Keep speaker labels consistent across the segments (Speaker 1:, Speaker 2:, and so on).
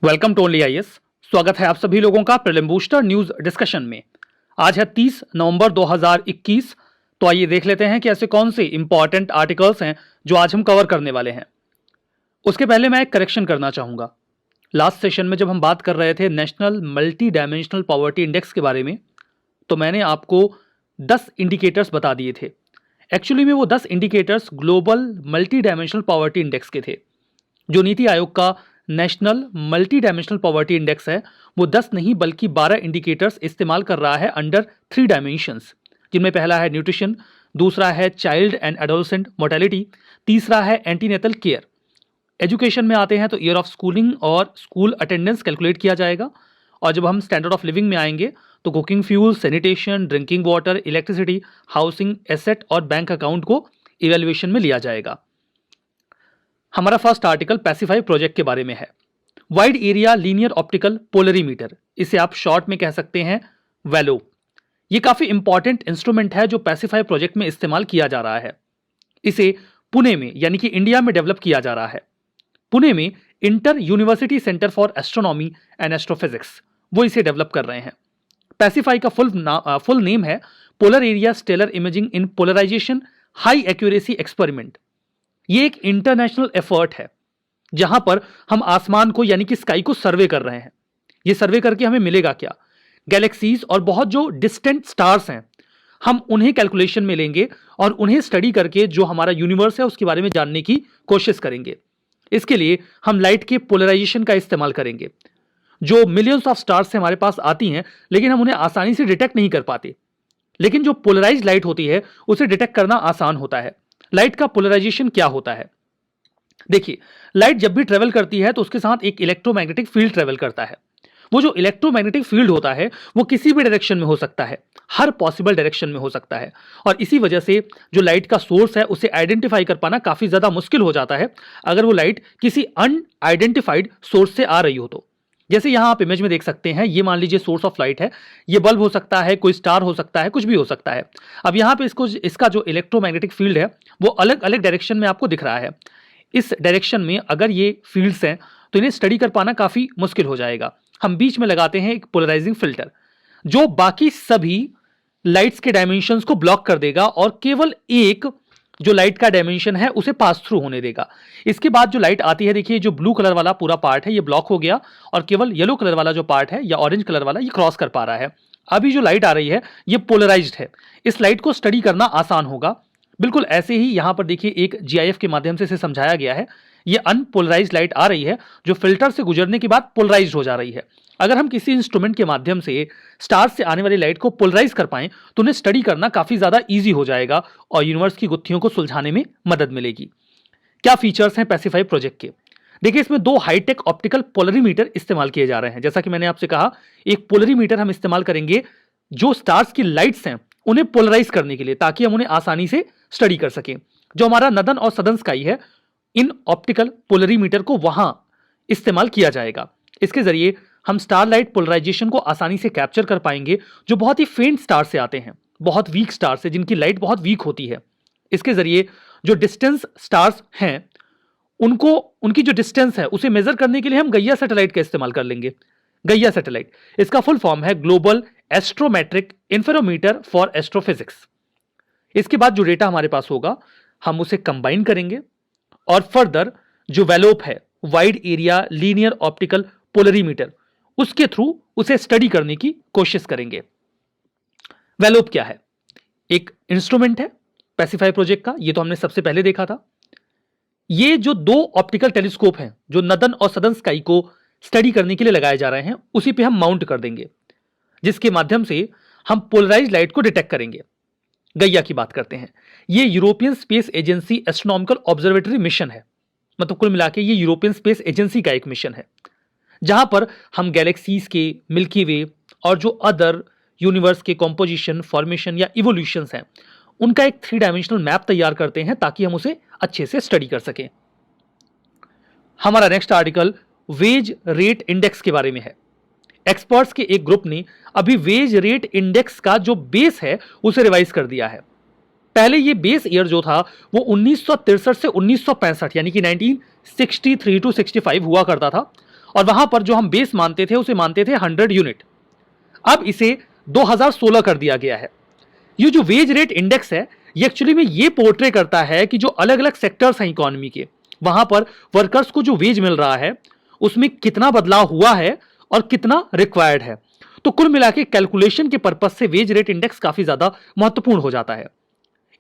Speaker 1: Welcome to only IAS. स्वागत है आप सभी लोगों का प्रीलिम बूस्टर न्यूज डिस्कशन में। आज है 30 नवंबर 2021। तो आइए देख लेते हैं कि ऐसे कौन से इंपॉर्टेंट आर्टिकल्स हैं जो आज हम कवर करने वाले हैं। उसके पहले मैं एक करेक्शन करना चाहूंगा। लास्ट सेशन में जब हम बात कर रहे थे national multi dimensional poverty index के बारे में, तो मैंने आपको 10 इंडिकेटर्स बता दिए थे। एक्चुअली में वो 10 indicators global multi dimensional poverty index के थे। जो नीति आयोग का national multi dimensional poverty index है वो 10 नहीं बल्कि 12 इंडिकेटर्स इस्तेमाल कर रहा है अंडर 3 डायमेंशंस, जिनमें पहला है न्यूट्रिशन, दूसरा है चाइल्ड एंड एडोलसेंट मोर्टेलिटी, तीसरा है एंटीनेटल केयर। एजुकेशन में आते हैं तो ईयर ऑफ स्कूलिंग और स्कूल अटेंडेंस कैलकुलेट किया जाएगा। और जब हम स्टैंडर्ड ऑफ लिविंग में आएंगे तो cooking fuel, sanitation, drinking water, electricity, housing, asset और बैंक अकाउंट को इवैल्यूएशन में लिया जाएगा। हमारा फर्स्ट आर्टिकल पैसिफाई प्रोजेक्ट के बारे में है। Wide area linear optical polarimeter, इसे आप शॉर्ट में कह सकते हैं वैलो। ये काफी इंपॉर्टेंट इंस्ट्रूमेंट है जो पैसिफाई प्रोजेक्ट में इस्तेमाल किया जा रहा है। इसे पुणे में यानी कि इंडिया में डेवलप किया जा रहा है। पुणे में inter university centre for astronomy and astrophysics वो इसे डेवलप कर रहे हैं। पैसिफाई का फुल नेम है पोलर एरिया स्टेलर इमेजिंग इन पोलराइजेशन हाई एक्यूरेसी एक्सपेरिमेंट। ये एक इंटरनेशनल एफर्ट है जहां पर हम आसमान को यानी कि स्काई को सर्वे कर रहे हैं। ये सर्वे करके हमें मिलेगा क्या? गैलेक्सीज और बहुत जो डिस्टेंट स्टार्स हैं, हम उन्हें कैलकुलेशन में लेंगे और उन्हें स्टडी करके जो हमारा यूनिवर्स है उसके बारे में जानने की कोशिश करेंगे। इसके लिए हम लाइट के पोलराइजेशन का इस्तेमाल करेंगे। जो मिलियंस ऑफ स्टार्स से हमारे पास आती हैं लेकिन हम उन्हें आसानी से डिटेक्ट नहीं कर पाते, लेकिन जो पोलराइज लाइट होती है उसे डिटेक्ट करना आसान होता है। लाइट का पोलराइजेशन क्या होता है? देखिए, लाइट जब भी ट्रेवल करती है तो उसके साथ एक इलेक्ट्रोमैग्नेटिक फील्ड ट्रेवल करता है। वो जो इलेक्ट्रोमैग्नेटिक फील्ड होता है वो किसी भी डायरेक्शन में हो सकता है, हर पॉसिबल डायरेक्शन में हो सकता है। और इसी वजह से जो लाइट का सोर्स है उसे आइडेंटिफाई कर पाना काफी ज्यादा मुश्किल हो जाता है अगर वो लाइट किसी अनआइडेंटिफाइड सोर्स से आ रही हो तो। जैसे यहां आप इमेज में देख सकते हैं, ये मान लीजिए सोर्स ऑफ लाइट है। ये बल्ब हो सकता है, कोई स्टार हो सकता है, कुछ भी हो सकता है। अब यहां पे इसका जो इलेक्ट्रोमैग्नेटिक फील्ड है वो अलग अलग डायरेक्शन में आपको दिख रहा है। इस डायरेक्शन में अगर ये फील्ड्स हैं तो इन्हें स्टडी कर पाना काफी मुश्किल हो जाएगा। हम बीच में लगाते हैं एक पोलराइजिंग फिल्टर जो बाकी सभी लाइट्स के डायमेंशंस को ब्लॉक कर देगा और केवल एक जो लाइट का डायमेंशन है उसे पास थ्रू होने देगा। इसके बाद जो लाइट आती है, देखिए जो ब्लू कलर वाला पूरा पार्ट है ये ब्लॉक हो गया और केवल येलो कलर वाला जो पार्ट है या ऑरेंज कलर वाला ये क्रॉस कर पा रहा है। अभी जो लाइट आ रही है ये पोलराइज्ड है। इस लाइट को स्टडी करना आसान होगा। बिल्कुल ऐसे ही यहां पर देखिए एक जीआईएफ के माध्यम से इसे समझाया गया है। ये अनपोलराइज्ड लाइट आ रही है जो फिल्टर से गुजरने के बाद पोलराइज्ड हो जा रही है। अगर हम किसी इंस्ट्रूमेंट के माध्यम से स्टार से आने वाली लाइट को पोलराइज कर पाएं तो उन्हें स्टडी करना काफी ज्यादा इजी हो जाएगा और यूनिवर्स की गुत्थियों को सुलझाने में मदद मिलेगी। क्या फीचर्स हैं पैसिफाई प्रोजेक्ट के? देखिए, इसमें 2 हाईटेक ऑप्टिकल पोलरीमीटर इस्तेमाल किए जा रहे हैं। जैसा कि मैंने आपसे कहा, एक पोलरीमीटर हम इस्तेमाल करेंगे जो स्टार्स की लाइट्स हैं उन्हें पोलराइज करने के लिए, ताकि हम उन्हें आसानी से स्टडी कर सकें। जो हमारा नदन और सदन स्काई है, इन ऑप्टिकल पोलरीमीटर को वहां इस्तेमाल किया जाएगा। इसके जरिए हम स्टार लाइट पोलराइजेशन को आसानी से कैप्चर कर पाएंगे जो बहुत ही फेंट स्टार से आते हैं, बहुत वीक स्टार से, जिनकी लाइट बहुत वीक होती है। इसके जरिए जो डिस्टेंस स्टार्स हैं उनकी जो डिस्टेंस है उसे मेजर करने के लिए हम गैया सैटेलाइट का इस्तेमाल कर लेंगे। गैया सैटेलाइट, इसका फुल फॉर्म है ग्लोबल एस्ट्रोमेट्रिक इंफरोमीटर फॉर एस्ट्रोफिजिक्स। इसके बाद जो डेटा हमारे पास होगा हम उसे कंबाइन करेंगे और फर्दर जो वेलोप है wide area linear optical polarimeter, उसके थ्रू उसे स्टडी करने की कोशिश करेंगे। वेलोप क्या है? एक इंस्ट्रूमेंट है पैसिफाई प्रोजेक्ट का, ये तो हमने सबसे पहले देखा था। ये जो 2 ऑप्टिकल टेलीस्कोप हैं जो नदन और सदन स्काई को स्टडी करने के लिए लगाए जा रहे हैं, उसी पे हम माउंट कर देंगे, जिसके माध्यम से हम पोलराइज लाइट को डिटेक्ट करेंगे। गैया की बात करते हैं। ये European space agency astronomical observatory mission है। मतलब कुल मिला के ये यूरोपियन स्पेस एजेंसी का एक मिशन है जहां पर हम गैलेक्सीज के, मिल्की वे और जो अदर यूनिवर्स के कॉम्पोजिशन, फॉर्मेशन या इवोल्यूशंस हैं उनका एक 3 डायमेंशनल मैप तैयार करते हैं ताकि हम उसे अच्छे से स्टडी कर सकें। हमारा next article wage rate index के बारे में है। एक्सपर्ट्स के एक ग्रुप ने अभी वेज रेट इंडेक्स का जो बेस है उसे रिवाइज कर दिया है। पहले ये बेस ईयर जो था वो 1963 से 1965 यानी कि 1963 टू 65 हुआ करता था और वहां पर जो हम बेस मानते थे उसे मानते थे 100 यूनिट। अब इसे 2016 कर दिया गया है। ये जो वेज रेट इंडेक्स है ये एक्चुअली में ये पोर्ट्रे करता है कि जो अलग अलग सेक्टर्स हैं इकोनॉमी के, वहां पर वर्कर्स को जो वेज मिल रहा है उसमें कितना बदलाव हुआ है और कितना रिक्वायर्ड है। तो कुल मिला के कैलकुलेशन के पर्पज से वेज रेट इंडेक्स काफी ज्यादा महत्वपूर्ण हो जाता है।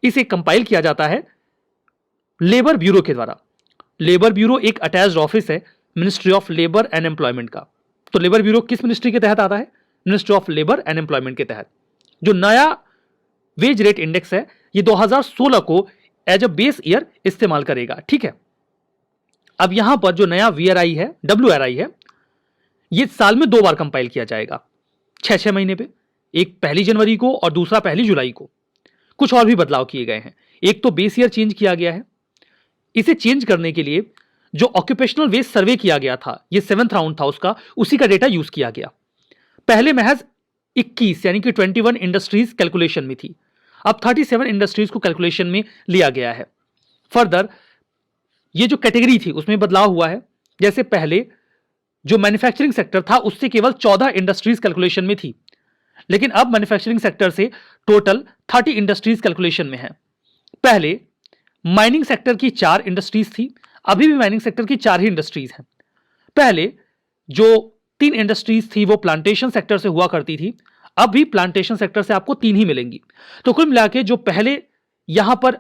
Speaker 1: इसे कंपाइल किया जाता है लेबर ब्यूरो के द्वारा। लेबर ब्यूरो एक अटैच्ड ऑफिस है ministry of labour and employment का। तो लेबर ब्यूरो किस मिनिस्ट्री के तहत आता है? Ministry of labour and employment के तहत। जो नया वेज रेट इंडेक्स है ये 2016 को एज अ बेस ईयर इस्तेमाल करेगा। ठीक है, अब यहां पर जो नया वीआरआई है, WRI है, ये साल में 2 बार कंपाइल किया जाएगा, 6 महीने पे, एक 1 जनवरी को और दूसरा 1 जुलाई को। कुछ और भी बदलाव किए गए हैं। एक तो बेस ईयर चेंज किया गया है। इसे चेंज करने के लिए जो ऑक्यूपेशनल वेज सर्वे किया गया था, ये 7th राउंड था उसका, उसी का डेटा यूज किया गया। पहले महज 21 यानी कि 21 इंडस्ट्रीज कैलकुलेशन में थी, अब 37 इंडस्ट्रीज को कैलकुलेशन में लिया गया है। फर्दर ये जो कैटेगरी थी उसमें बदलाव हुआ है। जैसे पहले जो मैन्युफैक्चरिंग सेक्टर था उससे केवल 14 इंडस्ट्रीज कैलकुलेशन में थी, लेकिन अब मैन्युफैक्चरिंग सेक्टर से टोटल 30 इंडस्ट्रीज कैलकुलेशन में है। पहले माइनिंग सेक्टर की 4 इंडस्ट्रीज थी, अभी भी माइनिंग सेक्टर की 4 ही इंडस्ट्रीज हैं। पहले जो 3 इंडस्ट्रीज थी वो प्लांटेशन सेक्टर से हुआ करती थी, अब भी प्लांटेशन सेक्टर से आपको 3 ही मिलेंगी। तो कुल मिला के जो पहले यहां पर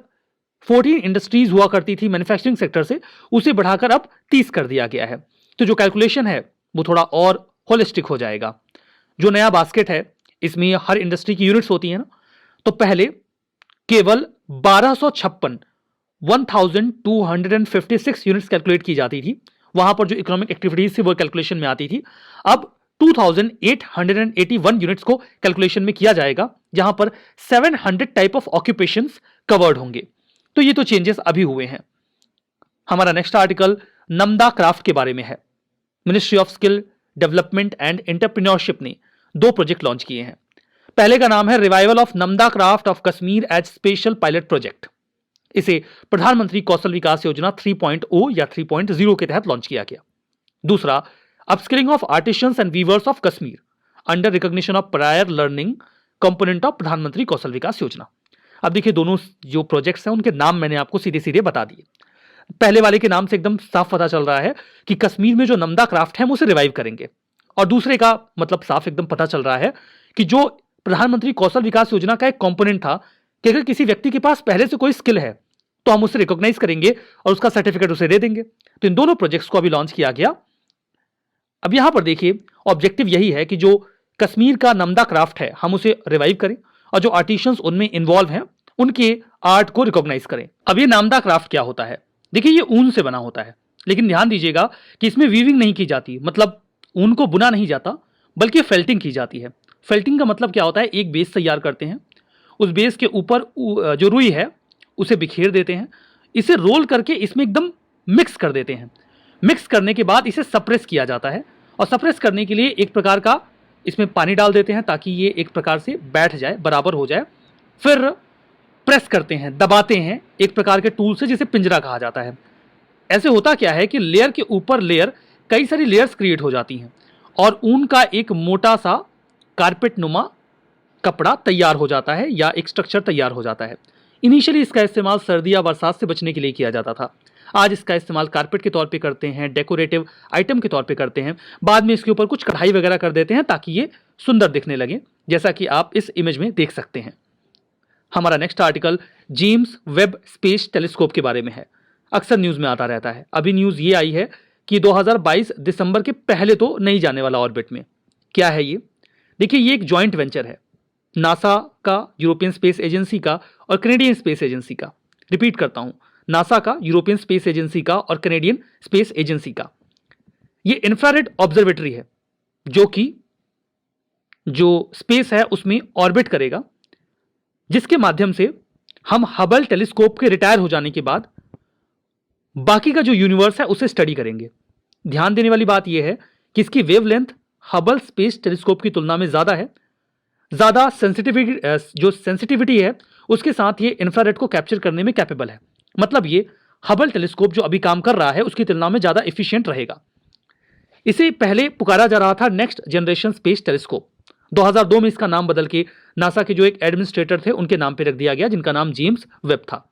Speaker 1: 14 इंडस्ट्रीज हुआ करती थी मैन्युफैक्चरिंग सेक्टर से, उसे बढ़ाकर अब 30 कर दिया गया है। तो जो कैलकुलेशन है वो थोड़ा और होलिस्टिक हो जाएगा। जो नया बास्केट है इसमें हर इंडस्ट्री की यूनिट्स होती है ना, तो पहले केवल 1256 यूनिट्स कैलकुलेट की जाती थी, वहां पर जो इकोनॉमिक एक्टिविटीज थी वो कैलकुलेशन में आती थी। अब 2881 यूनिट्स को कैलकुलेशन में किया जाएगा, जहां पर 700 टाइप ऑफ ऑक्यूपेशंस कवर्ड होंगे। तो ये तो चेंजेस अभी हुए हैं। हमारा नेक्स्ट आर्टिकल नमदा क्राफ्ट के बारे में है। Ministry of skill development and entrepreneurship ने 2 प्रोजेक्ट लॉन्च किए हैं। पहले का नाम है revival of Namda craft of Kashmir as special pilot project. इसे प्रधानमंत्री कौशल विकास योजना 3.0 या 3.0 के तहत लॉन्च किया गया। दूसरा upskilling of artisans and weavers of Kashmir under recognition of prior learning component of प्रधानमंत्री कौशल विकास योजना। अब देखिए दोनों जो प्रोजेक्ट्स हैं उनके नाम मैंने आपको सीधे सीधे बता दिए। पहले वाले के नाम से एकदम साफ पता चल रहा है कि कश्मीर में जो नमदा क्राफ्ट है हम उसे रिवाइव करेंगे, और दूसरे का मतलब साफ एकदम पता चल रहा है कि जो प्रधानमंत्री कौशल विकास योजना का एक कंपोनेंट था कि अगर किसी व्यक्ति के पास पहले से कोई स्किल है तो हम उसे रिकॉग्नाइज करेंगे और उसका सर्टिफिकेट उसे दे देंगे। तो इन दोनों प्रोजेक्ट्स को अभी लॉन्च किया गया। अब यहां पर देखिए ऑब्जेक्टिव यही है कि जो कश्मीर का नमदा क्राफ्ट है हम उसे रिवाइव करें और जो आर्टिशियंस उनमें इन्वॉल्व हैं उनके आर्ट को रिकॉग्नाइज करें। अब ये नमदा क्राफ्ट क्या होता है? देखिए ये ऊन से बना होता है, लेकिन ध्यान दीजिएगा कि इसमें वीविंग नहीं की जाती, मतलब ऊन को बुना नहीं जाता बल्कि फेल्टिंग की जाती है। फेल्टिंग का मतलब क्या होता है? एक बेस तैयार करते हैं, उस बेस के ऊपर जो रुई है उसे बिखेर देते हैं, इसे रोल करके इसमें एकदम मिक्स कर देते हैं। मिक्स करने के बाद इसे सप्रेस किया जाता है, और सप्रेस करने के लिए एक प्रकार का इसमें पानी डाल देते हैं ताकि ये एक प्रकार से बैठ जाए, बराबर हो जाए। फिर प्रेस करते हैं, दबाते हैं एक प्रकार के टूल से जिसे पिंजरा कहा जाता है। ऐसे होता क्या है कि लेयर के ऊपर लेयर, कई सारी लेयर्स क्रिएट हो जाती हैं और ऊन का एक मोटा सा कारपेट नुमा कपड़ा तैयार हो जाता है या एक स्ट्रक्चर तैयार हो जाता है। इनिशियली इसका इस्तेमाल सर्दी या बरसात से बचने के लिए किया जाता था। आज इसका इस्तेमाल कारपेट के तौर पे करते हैं, डेकोरेटिव आइटम के तौर पे करते हैं, बाद में इसके ऊपर कुछ कढ़ाई वगैरह कर देते हैं ताकि ये सुंदर दिखने लगे, जैसा कि आप इस इमेज में देख सकते हैं। हमारा next article James Webb space telescope के बारे में है। अक्सर न्यूज में आता रहता है। अभी न्यूज ये आई है कि 2022 दिसंबर के पहले तो नहीं जाने वाला ऑर्बिट में। क्या है ये? देखिए ये एक जॉइंट वेंचर है, नासा का, यूरोपियन स्पेस एजेंसी का और कनेडियन स्पेस एजेंसी का। रिपीट करता हूं, नासा का, यूरोपियन स्पेस एजेंसी का और कनेडियन स्पेस एजेंसी का। ये इंफ्रारेड ऑब्जर्वेटरी है जो कि जो स्पेस है उसमें ऑर्बिट करेगा, जिसके माध्यम से हम हबल टेलीस्कोप के रिटायर हो जाने के बाद बाकी का जो यूनिवर्स है उसे स्टडी करेंगे। ध्यान देने वाली बात यह है कि इसकी वेवलेंथ हबल स्पेस टेलीस्कोप की तुलना में ज्यादा है। ज्यादा सेंसिटिविटी है उसके साथ ये इंफ्रारेड को कैप्चर करने में कैपेबल है। मतलब ये हबल टेलीस्कोप जो अभी काम कर रहा है उसकी तुलना में ज्यादा एफिशिएंट रहेगा। इसे पहले पुकारा जा रहा था नेक्स्ट जनरेशन स्पेस टेलीस्कोप। 2002 में इसका नाम बदल के नासा के जो एक एडमिनिस्ट्रेटर थे उनके नाम पे रख दिया गया, जिनका नाम जेम्स वेब था।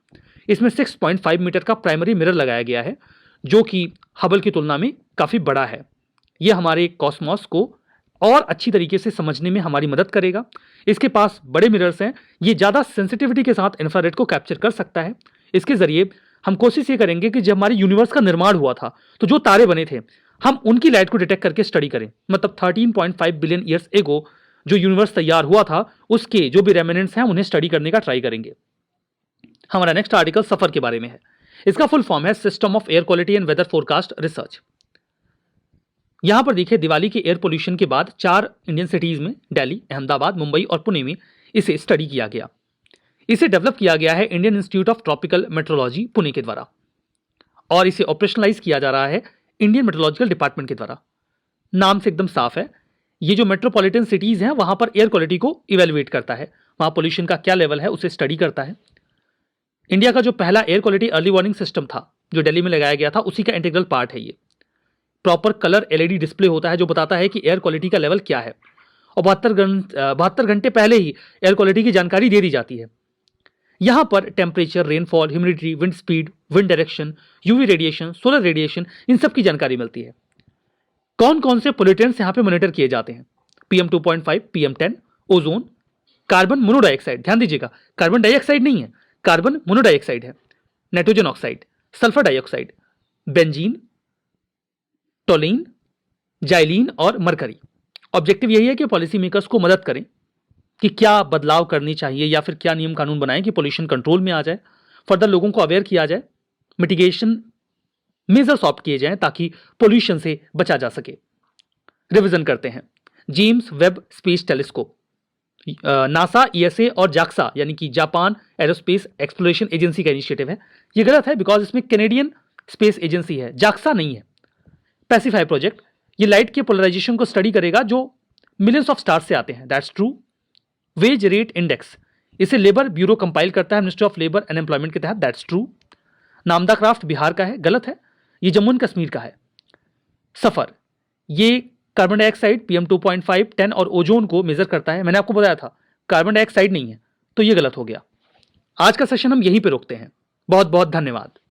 Speaker 1: इसमें 6.5 मीटर का प्राइमरी मिरर लगाया गया है, जो कि हबल की तुलना में काफी बड़ा है। यह हमारे कॉस्मोस को और अच्छी तरीके से समझने में हमारी मदद करेगा। इसके पास बड़े मिरर्स हैं, ये ज्यादा सेंसिटिविटी के साथ इंफ्रारेड को कैप्चर कर सकता है। इसके जरिए हम कोशिश ये करेंगे कि जब हमारे यूनिवर्स का निर्माण हुआ था तो जो तारे बने थे हम उनकी लाइट को डिटेक्ट करके स्टडी करें। मतलब 13.5 बिलियन ईयर्स एगो जो यूनिवर्स तैयार हुआ था उसके जो भी रेमिनेंट्स हैं उन्हें स्टडी करने का ट्राई करेंगे। हमारा नेक्स्ट आर्टिकल सफर के बारे में है। इसका फुल फॉर्म है system of air quality and weather forecast research. यहां पर देखिए, दिवाली के एयर पोल्यूशन के बाद 4 इंडियन सिटीज में दिल्ली, अहमदाबाद, मुंबई और पुणे में इसे स्टडी किया गया। इसे डेवलप किया गया है Indian institute of tropical metrology Pune के द्वारा और इसे ऑपरेशनलाइज किया जा रहा है इंडियन मेट्रोलॉजिकल डिपार्टमेंट के द्वारा। नाम से एकदम साफ है, ये जो मेट्रोपॉलिटन सिटीज हैं वहां पर एयर क्वालिटी को इवेलुएट करता है, वहां पोल्यूशन का क्या लेवल है उसे स्टडी करता है। इंडिया का जो पहला air quality early warning system था जो दिल्ली में लगाया गया था, उसी का इंटीग्रल पार्ट है ये। प्रॉपर कलर एलईडी डिस्प्ले होता है जो बताता है कि एयर क्वालिटी का लेवल क्या है और 72 घंटे पहले ही एयर क्वालिटी की जानकारी दे दी जाती है। यहां पर temperature, rainfall, humidity, wind speed, wind direction, UV radiation, solar radiation, इन सब की जानकारी मिलती है। कौन कौन से पोल्यूटेंट्स यहां पे मॉनिटर किए जाते हैं? PM 2.5, PM10, ozone, carbon monodioxide, ध्यान दीजिएगा कार्बन डाइऑक्साइड नहीं है, कार्बन मोनोडाइऑक्साइड है, nitrogen oxide, sulphur dioxide, benzene, टोलीन, xylene और मरकरी। ऑब्जेक्टिव यही है कि पॉलिसी मेकर्स को मदद करें कि क्या बदलाव करनी चाहिए या फिर क्या नियम कानून बनाएं कि पोल्यूशन कंट्रोल में आ जाए। फर्दर लोगों को अवेयर किया जाए, मिटिगेशन मेजर्स ऑप्ट किए जाएं ताकि पोल्यूशन से बचा जा सके। रिवीजन करते हैं। James Webb space telescope NASA, ESA और जाक्सा यानी कि जापान एरोस्पेस एक्सप्लोरेशन एजेंसी का इनिशिएटिव है। ये गलत है बिकॉज इसमें कैनेडियन स्पेस एजेंसी है, जाक्सा नहीं है। पैसिफाई प्रोजेक्ट, ये लाइट के पोलराइजेशन को स्टडी करेगा जो मिलियंस ऑफ स्टार्स से आते हैं, that's true. Wage rate index, इसे लेबर ब्यूरो कंपाइल करता है ministry of labour and employment के तहत, दैट्स ट्रू। नामदा क्राफ्ट बिहार का है, गलत है, ये जम्मू एंड कश्मीर का है। सफर, ये कार्बन डाइऑक्साइड, PM 2.5, 10 और ओजोन को मेजर करता है। मैंने आपको बताया था कार्बन डाइऑक्साइड नहीं है, तो ये गलत हो गया। आज का सेशन हम यहीं पे रोकते हैं। बहुत बहुत धन्यवाद।